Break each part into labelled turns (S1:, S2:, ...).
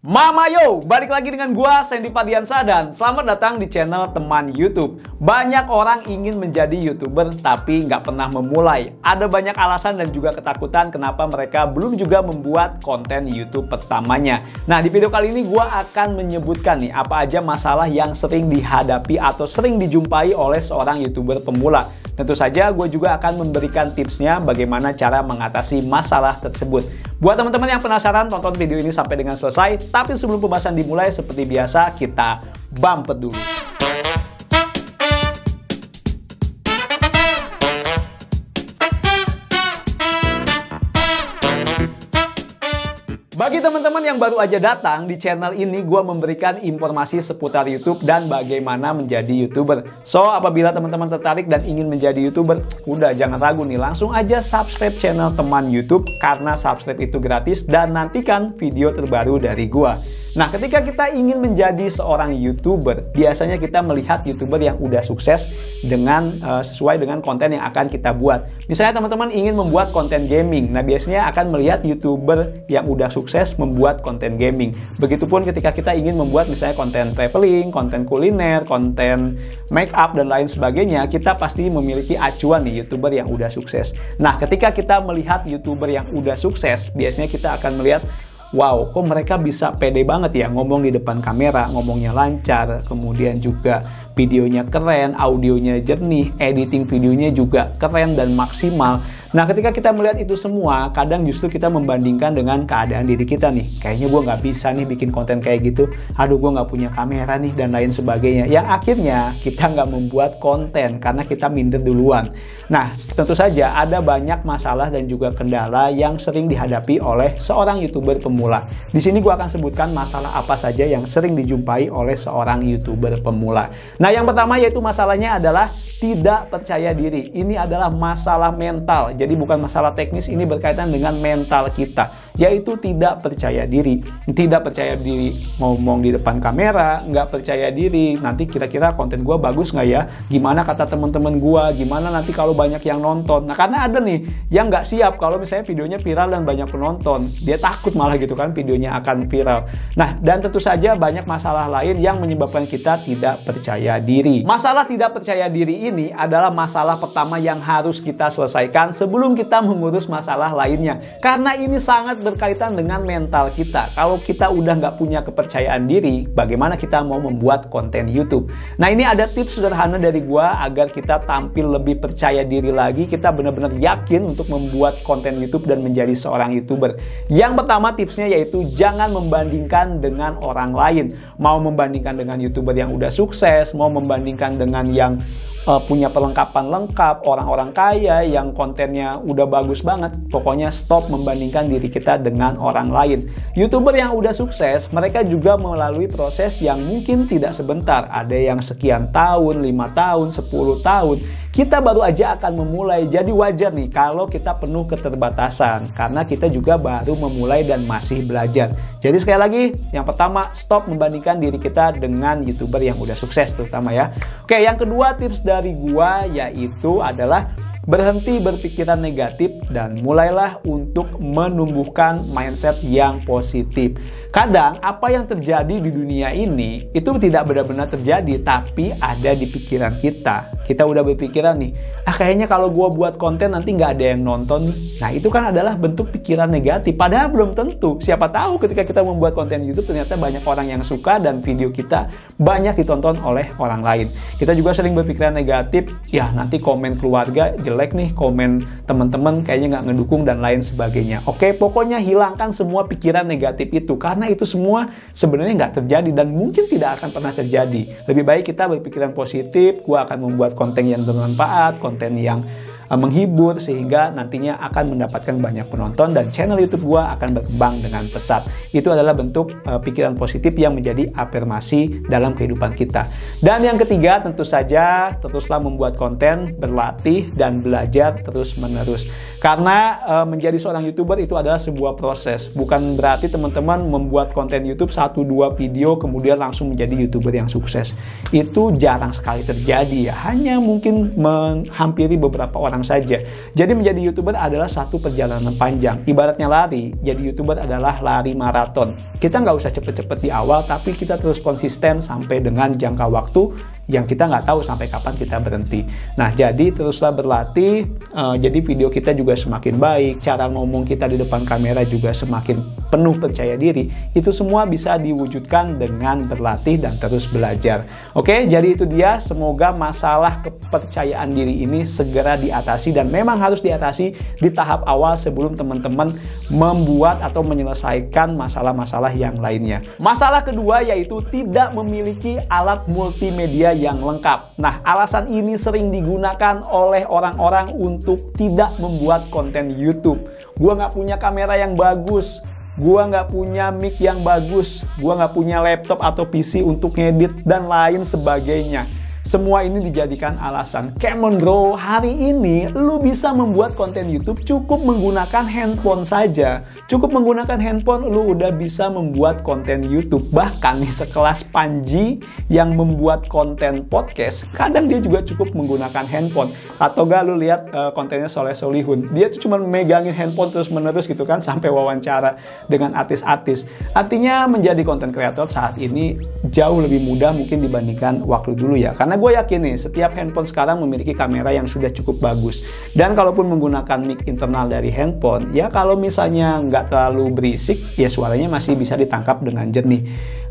S1: Mama yo, balik lagi dengan gua Sandy Padiansa dan selamat datang di channel Teman YouTube. Banyak orang ingin menjadi YouTuber tapi nggak pernah memulai. Ada banyak alasan dan juga ketakutan kenapa mereka belum juga membuat konten YouTube pertamanya. Nah, di video kali ini gua akan menyebutkan nih apa aja masalah yang sering dihadapi atau sering dijumpai oleh seorang YouTuber pemula. Tentu saja gue juga akan memberikan tipsnya bagaimana cara mengatasi masalah tersebut. Buat teman-teman yang penasaran, tonton video ini sampai dengan selesai. Tapi sebelum pembahasan dimulai, seperti biasa kita bumper dulu. Bagi teman-teman yang baru aja datang, di channel ini gue memberikan informasi seputar YouTube dan bagaimana menjadi YouTuber. So, apabila teman-teman tertarik dan ingin menjadi YouTuber, udah jangan ragu nih, langsung aja subscribe channel Teman YouTube karena subscribe itu gratis dan nantikan video terbaru dari gue. Nah, ketika kita ingin menjadi seorang YouTuber, biasanya kita melihat YouTuber yang udah sukses dengan sesuai dengan konten yang akan kita buat. Misalnya teman-teman ingin membuat konten gaming, nah biasanya akan melihat YouTuber yang udah sukses membuat konten gaming. Begitupun ketika kita ingin membuat misalnya konten traveling, konten kuliner, konten make up dan lain sebagainya, kita pasti memiliki acuan nih YouTuber yang udah sukses. Nah, ketika kita melihat YouTuber yang udah sukses, biasanya kita akan melihat, wow, kok mereka bisa pede banget ya ngomong di depan kamera, ngomongnya lancar, kemudian juga videonya keren, audionya jernih, editing videonya juga keren dan maksimal. Nah, ketika kita melihat itu semua, kadang justru kita membandingkan dengan keadaan diri kita nih. Kayaknya gue nggak bisa nih bikin konten kayak gitu. Aduh, gue nggak punya kamera nih, dan lain sebagainya. Yang akhirnya kita nggak membuat konten karena kita minder duluan. Nah, tentu saja ada banyak masalah dan juga kendala yang sering dihadapi oleh seorang YouTuber pemula. Di sini gue akan sebutkan masalah apa saja yang sering dijumpai oleh seorang YouTuber pemula. Nah, yang pertama yaitu masalahnya adalah tidak percaya diri. Ini adalah masalah mental. Jadi bukan masalah teknis, ini berkaitan dengan mental kita, yaitu tidak percaya diri. Tidak percaya diri ngomong di depan kamera, nggak percaya diri, nanti kira-kira konten gue bagus nggak ya? Gimana kata teman-teman gue? Gimana nanti kalau banyak yang nonton? Nah, karena ada nih yang nggak siap kalau misalnya videonya viral dan banyak penonton. Dia takut malah gitu kan videonya akan viral. Nah, dan tentu saja banyak masalah lain yang menyebabkan kita tidak percaya diri. Masalah tidak percaya diri ini adalah masalah pertama yang harus kita selesaikan sebelum kita mengurus masalah lainnya. Karena ini sangat berkaitan dengan mental kita. Kalau kita udah nggak punya kepercayaan diri, bagaimana kita mau membuat konten YouTube? Nah, ini ada tips sederhana dari gua agar kita tampil lebih percaya diri lagi. Kita benar-benar yakin untuk membuat konten YouTube dan menjadi seorang YouTuber. Yang pertama tipsnya yaitu jangan membandingkan dengan orang lain. Mau membandingkan dengan YouTuber yang udah sukses, mau membandingkan dengan yang punya perlengkapan lengkap, orang-orang kaya yang kontennya udah bagus banget. Pokoknya stop membandingkan diri kita dengan orang lain. YouTuber yang udah sukses, mereka juga melalui proses yang mungkin tidak sebentar. Ada yang sekian tahun, 5 tahun, 10 tahun. Kita baru aja akan memulai, jadi wajar nih kalau kita penuh keterbatasan. Karena kita juga baru memulai dan masih belajar. Jadi sekali lagi, yang pertama, stop membandingkan diri kita dengan YouTuber yang udah sukses terutama ya. Oke, yang kedua tips dari gua yaitu adalah berhenti berpikiran negatif dan mulailah untuk menumbuhkan mindset yang positif. Kadang apa yang terjadi di dunia ini itu tidak benar-benar terjadi, tapi ada di pikiran kita. Kita udah berpikiran nih, kayaknya kalau gua buat konten nanti nggak ada yang nonton nih. Nah, itu kan adalah bentuk pikiran negatif. Padahal belum tentu. Siapa tahu ketika kita membuat konten YouTube ternyata banyak orang yang suka dan video kita banyak ditonton oleh orang lain. Kita juga sering berpikiran negatif, ya nanti komen keluarga jelek nih, komen teman-teman kayaknya nggak ngedukung dan lain sebagainya. Oke, pokoknya hilangkan semua pikiran negatif itu karena itu semua sebenarnya nggak terjadi dan mungkin tidak akan pernah terjadi. Lebih baik kita berpikiran positif. Gua akan membuat konten yang bermanfaat, konten yang menghibur sehingga nantinya akan mendapatkan banyak penonton dan channel YouTube gua akan berkembang dengan pesat. Itu adalah bentuk pikiran positif yang menjadi afirmasi dalam kehidupan kita. Dan yang ketiga, tentu saja teruslah membuat konten, berlatih dan belajar terus-menerus. Karena menjadi seorang YouTuber itu adalah sebuah proses. Bukan berarti teman-teman membuat konten YouTube 1-2 video kemudian langsung menjadi YouTuber yang sukses. Itu jarang sekali terjadi ya. Hanya mungkin menghampiri beberapa orang sekarang saja. Jadi menjadi YouTuber adalah satu perjalanan panjang. Ibaratnya lari, jadi YouTuber adalah lari maraton. Kita nggak usah cepet-cepet di awal, tapi kita terus konsisten sampai dengan jangka waktu yang kita nggak tahu sampai kapan kita berhenti. Nah, jadi teruslah berlatih, jadi video kita juga semakin baik, cara ngomong kita di depan kamera juga semakin penuh percaya diri. Itu semua bisa diwujudkan dengan berlatih dan terus belajar. Oke, jadi itu dia. Semoga masalah kepercayaan diri ini segera diatasi, dan memang harus diatasi di tahap awal sebelum teman-teman membuat atau menyelesaikan masalah-masalah yang lainnya. Masalah kedua yaitu tidak memiliki alat multimedia yang lengkap. Nah, alasan ini sering digunakan oleh orang-orang untuk tidak membuat konten YouTube. Gua nggak punya kamera yang bagus, gua nggak punya mic yang bagus, gua nggak punya laptop atau PC untuk ngedit dan lain sebagainya. Semua ini dijadikan alasan. Come on bro, hari ini lu bisa membuat konten YouTube cukup menggunakan handphone saja. Cukup menggunakan handphone lu udah bisa membuat konten YouTube. Bahkan nih sekelas Panji yang membuat konten podcast, kadang dia juga cukup menggunakan handphone. Atau gak lu lihat kontennya Soleh Solihun, dia tuh cuma megangin handphone terus menerus gitu kan, sampai wawancara dengan artis-artis. Artinya menjadi konten kreator saat ini jauh lebih mudah mungkin dibandingkan waktu dulu ya. Karena gue yakin nih, setiap handphone sekarang memiliki kamera yang sudah cukup bagus. Dan kalaupun menggunakan mic internal dari handphone, ya kalau misalnya nggak terlalu berisik, ya suaranya masih bisa ditangkap dengan jernih.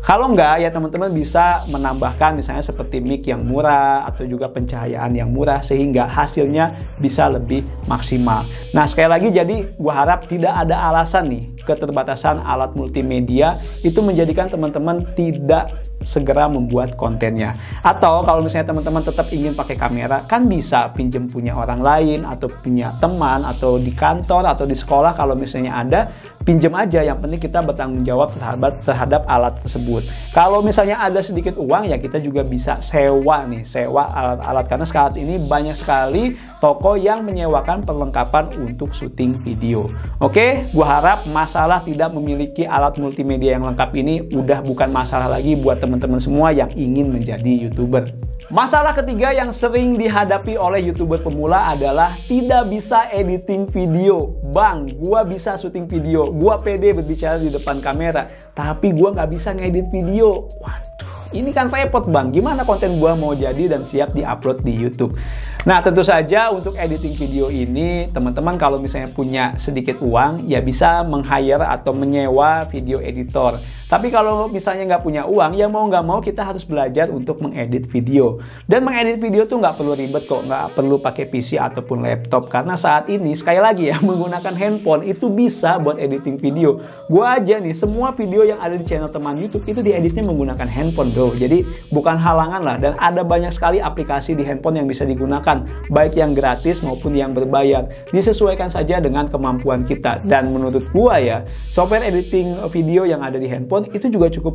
S1: Kalau nggak, ya teman-teman bisa menambahkan misalnya seperti mic yang murah atau juga pencahayaan yang murah sehingga hasilnya bisa lebih maksimal. Nah, sekali lagi, jadi gua harap tidak ada alasan nih keterbatasan alat multimedia itu menjadikan teman-teman tidak segera membuat kontennya. Atau kalau misalnya teman-teman tetap ingin pakai kamera, kan bisa pinjem punya orang lain atau punya teman atau di kantor atau di sekolah, kalau misalnya ada, pinjem aja. Yang penting kita bertanggung jawab terhadap alat tersebut. Kalau misalnya ada sedikit uang, ya kita juga bisa sewa alat-alat, karena saat ini banyak sekali toko yang menyewakan perlengkapan untuk syuting video. Oke, gua harap masalah tidak memiliki alat multimedia yang lengkap ini udah bukan masalah lagi buat teman-teman semua yang ingin menjadi YouTuber. Masalah ketiga yang sering dihadapi oleh YouTuber pemula adalah tidak bisa editing video. Bang, gua bisa syuting video, gua pede berbicara di depan kamera, tapi gua nggak bisa ngedit video. Waduh, ini kan repot bang, gimana konten gua mau jadi dan siap diupload di YouTube? Nah, tentu saja untuk editing video ini, teman-teman kalau misalnya punya sedikit uang, ya bisa meng-hire atau menyewa video editor. Tapi kalau misalnya nggak punya uang, ya mau nggak mau kita harus belajar untuk mengedit video. Dan mengedit video tuh nggak perlu ribet kok, nggak perlu pakai PC ataupun laptop. Karena saat ini, sekali lagi ya, menggunakan handphone itu bisa buat editing video. Gua aja nih, semua video yang ada di channel teman YouTube itu dieditnya menggunakan handphone bro. Jadi bukan halangan lah, dan ada banyak sekali aplikasi di handphone yang bisa digunakan, baik yang gratis maupun yang berbayar. Disesuaikan saja dengan kemampuan kita. Dan menurut gua ya, software editing video yang ada di handphone itu juga cukup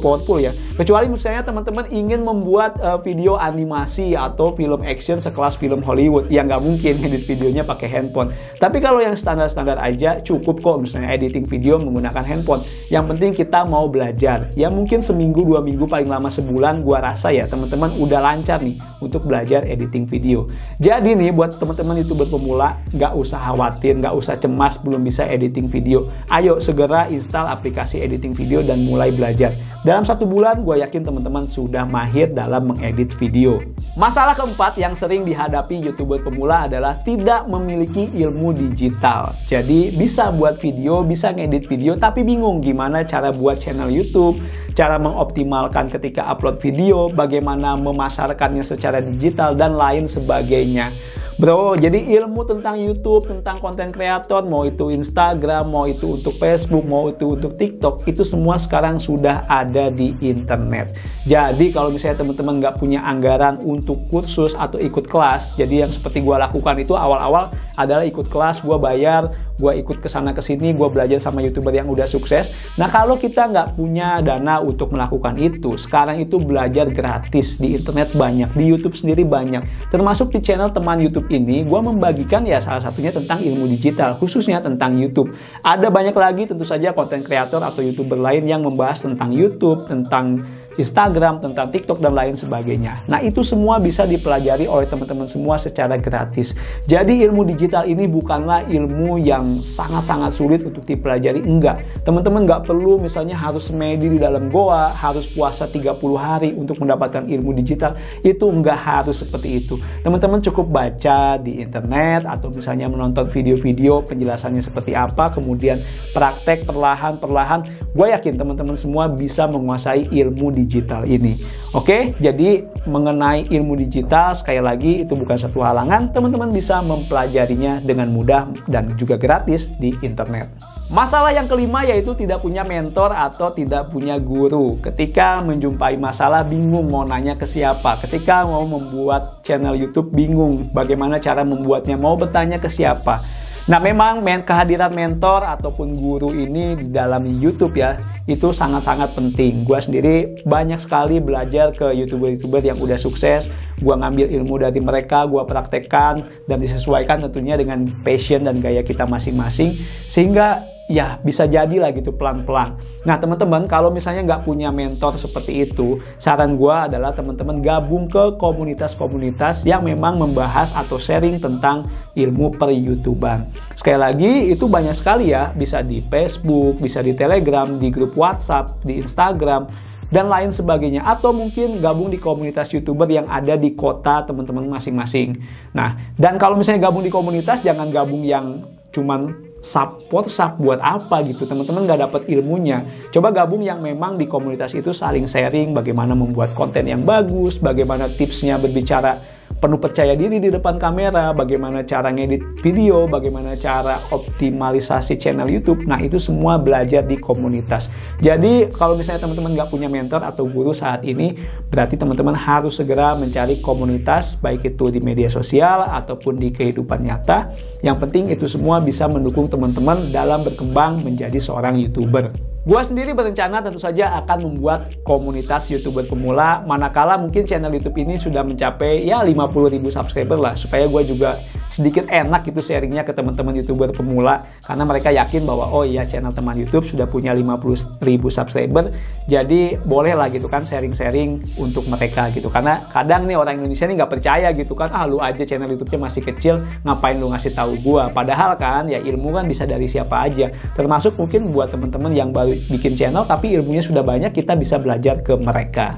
S1: powerful ya. Kecuali misalnya teman-teman ingin membuat video animasi atau film action sekelas film Hollywood, yang nggak mungkin edit videonya pakai handphone. Tapi kalau yang standar-standar aja cukup kok misalnya editing video menggunakan handphone. Yang penting kita mau belajar. Ya mungkin seminggu, 2 minggu, paling lama sebulan, gua rasa ya teman-teman udah lancar nih untuk belajar editing video. Jadi nih buat teman-teman YouTuber pemula, nggak usah khawatir, nggak usah cemas belum bisa editing video. Ayo segera install aplikasi editing video dan mulai belajar. Dalam 1 bulan gue yakin teman-teman sudah mahir dalam mengedit video. Masalah keempat yang sering dihadapi YouTuber pemula adalah tidak memiliki ilmu digital. Jadi bisa buat video, bisa ngedit video, tapi bingung gimana cara buat channel YouTube, cara mengoptimalkan ketika upload video, bagaimana memasarkannya secara digital dan lain sebagainya. Bro, jadi ilmu tentang YouTube, tentang konten kreator, mau itu Instagram, mau itu untuk Facebook, mau itu untuk TikTok, itu semua sekarang sudah ada di internet. Jadi kalau misalnya teman-teman nggak punya anggaran untuk kursus atau ikut kelas, jadi yang seperti gue lakukan itu awal-awal adalah ikut kelas, gue bayar, gue ikut kesana kesini, gue belajar sama YouTuber yang udah sukses. Nah kalau kita nggak punya dana untuk melakukan itu, sekarang itu belajar gratis di internet banyak, di YouTube sendiri banyak, termasuk di channel teman YouTube ini, gue membagikan ya salah satunya tentang ilmu digital, khususnya tentang YouTube. Ada banyak lagi tentu saja konten kreator atau YouTuber lain yang membahas tentang YouTube, tentang Instagram, tentang TikTok, dan lain sebagainya. Nah, itu semua bisa dipelajari oleh teman-teman semua secara gratis. Jadi ilmu digital ini bukanlah ilmu yang sangat-sangat sulit untuk dipelajari, enggak. Teman-teman nggak perlu misalnya harus semedi di dalam goa, harus puasa 30 hari untuk mendapatkan ilmu digital. Itu nggak harus seperti itu. Teman-teman cukup baca di internet atau misalnya menonton video-video penjelasannya seperti apa, kemudian praktek perlahan-perlahan. Gue yakin teman-teman semua bisa menguasai ilmu digital ini. Oke, jadi mengenai ilmu digital, sekali lagi itu bukan satu halangan, teman-teman bisa mempelajarinya dengan mudah dan juga gratis di internet. Masalah yang kelima yaitu tidak punya mentor atau tidak punya guru. Ketika menjumpai masalah bingung mau nanya ke siapa, ketika mau membuat channel YouTube bingung bagaimana cara membuatnya, mau bertanya ke siapa. Nah, memang kehadiran mentor ataupun guru ini di dalam YouTube ya, itu sangat-sangat penting. Gua sendiri banyak sekali belajar ke YouTuber-YouTuber yang udah sukses. Gua ngambil ilmu dari mereka, gua praktekkan dan disesuaikan tentunya dengan passion dan gaya kita masing-masing. Sehingga ya bisa jadilah gitu pelan-pelan. Nah, teman-teman, kalau misalnya nggak punya mentor seperti itu, saran gue adalah teman-teman gabung ke komunitas-komunitas yang memang membahas atau sharing tentang ilmu per-YouTuban. Sekali lagi, itu banyak sekali ya, bisa di Facebook, bisa di Telegram, di grup WhatsApp, di Instagram, dan lain sebagainya. Atau mungkin gabung di komunitas YouTuber yang ada di kota teman-teman masing-masing. Nah, dan kalau misalnya gabung di komunitas, jangan gabung yang cuman support buat apa gitu, teman-teman nggak dapat ilmunya. Coba gabung yang memang di komunitas itu saling sharing bagaimana membuat konten yang bagus, bagaimana tipsnya berbicara penuh percaya diri di depan kamera, bagaimana cara ngedit video, bagaimana cara optimalisasi channel YouTube. Nah, itu semua belajar di komunitas. Jadi kalau misalnya teman-teman nggak punya mentor atau guru saat ini, berarti teman-teman harus segera mencari komunitas, baik itu di media sosial ataupun di kehidupan nyata. Yang penting itu semua bisa mendukung teman-teman dalam berkembang menjadi seorang YouTuber. Gua sendiri berencana tentu saja akan membuat komunitas YouTuber pemula manakala mungkin channel YouTube ini sudah mencapai ya 50.000 subscriber lah, supaya gue juga sedikit enak gitu sharingnya ke teman-teman YouTuber pemula, karena mereka yakin bahwa oh iya channel teman YouTube sudah punya 50.000 subscriber, jadi boleh lah gitu kan sharing-sharing untuk mereka gitu. Karena kadang nih orang Indonesia nih nggak percaya gitu kan, ah lu aja channel YouTube-nya masih kecil, ngapain lu ngasih tahu gua? Padahal kan ya ilmu kan bisa dari siapa aja, termasuk mungkin buat teman-teman yang baru bikin channel tapi ilmunya sudah banyak, kita bisa belajar ke mereka.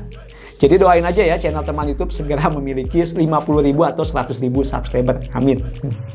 S1: Jadi doain aja ya channel teman YouTube segera memiliki 50.000 atau 100.000 subscriber. Amin.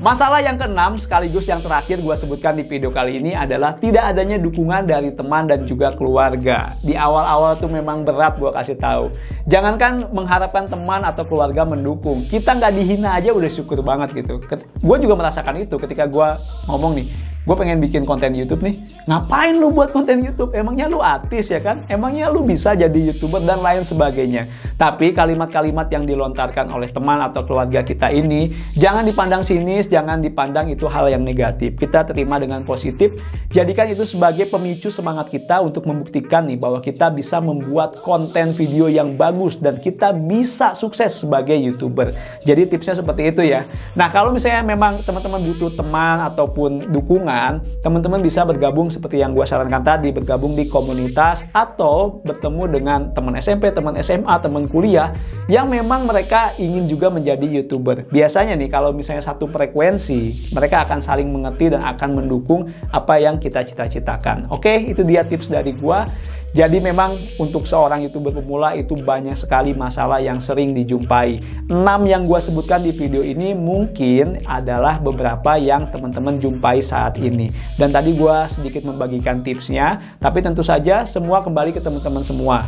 S1: Masalah yang keenam sekaligus yang terakhir gue sebutkan di video kali ini adalah tidak adanya dukungan dari teman dan juga keluarga. Di awal-awal tuh memang berat gue kasih tahu. Jangankan mengharapkan teman atau keluarga mendukung, kita nggak dihina aja udah syukur banget gitu. Gue juga merasakan itu ketika gue ngomong nih, gue pengen bikin konten YouTube nih. Ngapain lu buat konten YouTube? Emangnya lu artis ya kan? Emangnya lu bisa jadi YouTuber dan lain sebagainya. Tapi kalimat-kalimat yang dilontarkan oleh teman atau keluarga kita ini jangan dipandang sinis, jangan dipandang itu hal yang negatif. Kita terima dengan positif. Jadikan itu sebagai pemicu semangat kita untuk membuktikan nih bahwa kita bisa membuat konten video yang bagus dan kita bisa sukses sebagai YouTuber. Jadi tipsnya seperti itu ya. Nah, kalau misalnya memang teman-teman butuh teman ataupun dukungan, teman-teman bisa bergabung seperti yang gue sarankan tadi, bergabung di komunitas atau bertemu dengan teman SMP, teman SMA, teman kuliah yang memang mereka ingin juga menjadi YouTuber. Biasanya nih kalau misalnya satu frekuensi, mereka akan saling mengerti dan akan mendukung apa yang kita cita-citakan. Oke, itu dia tips dari gua. Jadi memang untuk seorang YouTuber pemula itu banyak sekali masalah yang sering dijumpai. 6 yang gua sebutkan di video ini mungkin adalah beberapa yang teman-teman jumpai saat ini. Dan tadi gua sedikit membagikan tipsnya, tapi tentu saja semua kembali ke teman-teman semua.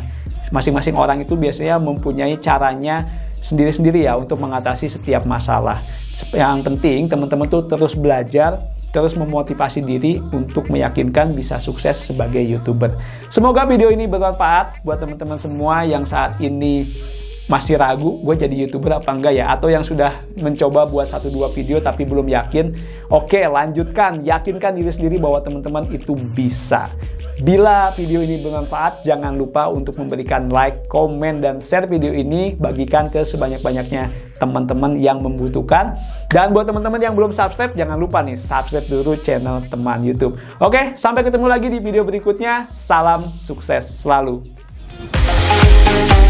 S1: Masing-masing orang itu biasanya mempunyai caranya sendiri-sendiri ya untuk mengatasi setiap masalah. Yang penting teman-teman tuh terus belajar, terus memotivasi diri untuk meyakinkan bisa sukses sebagai YouTuber. Semoga video ini bermanfaat buat teman-teman semua yang saat ini masih ragu, gue jadi YouTuber apa enggak ya? Atau yang sudah mencoba buat 1-2 video tapi belum yakin. Oke, lanjutkan, yakinkan diri sendiri bahwa teman-teman itu bisa. Bila video ini bermanfaat, jangan lupa untuk memberikan like, komen, dan share video ini. Bagikan ke sebanyak-banyaknya teman-teman yang membutuhkan. Dan buat teman-teman yang belum subscribe, jangan lupa nih, subscribe dulu channel teman YouTube. Oke, sampai ketemu lagi di video berikutnya. Salam sukses selalu.
S2: Bye.